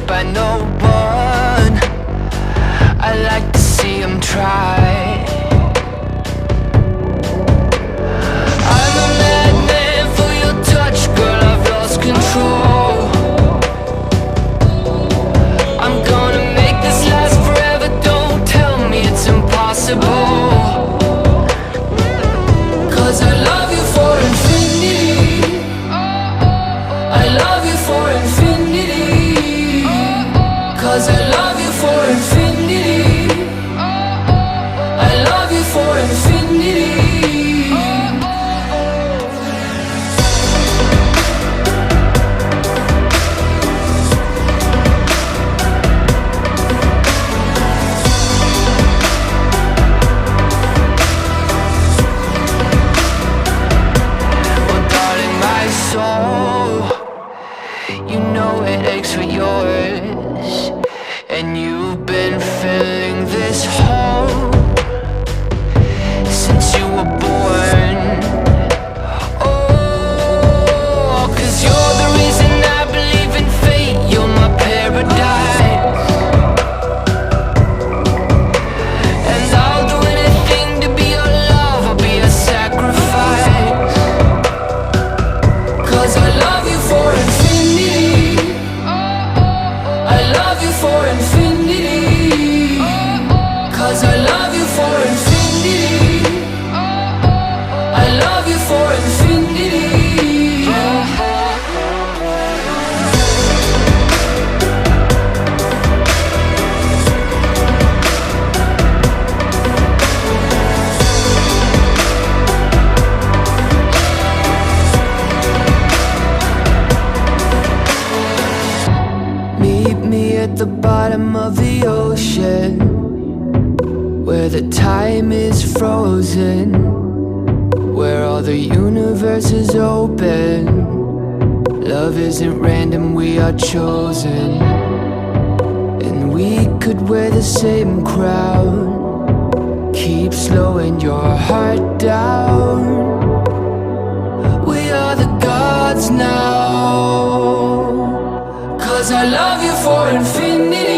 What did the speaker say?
by no one. I like to see them try. I'm a madman for your touch, girl, I've lost control. I'm gonna make this last forever, don't tell me it's impossible. 'Cause I love you for infinity. I love you for infinity. 'Cause I love you for infinity. I love you for infinity. You know it aches for yours, and you've been filling this hole since you were born. Oh, 'cause you're the reason I believe in fate. You're my paradise, and I'll do anything to be your love. I'll be a sacrifice. 'Cause I love you for infinity. I love you for infinity. 'Cause I love you for infinity. I love you for infinity. Meet me at the bottom of the ocean, where the time is frozen, where all the universe is open. Love isn't random, we are chosen. And we could wear the same crown. Keep slowing your heart down. We are the gods now. 'Cause I love you for infinity.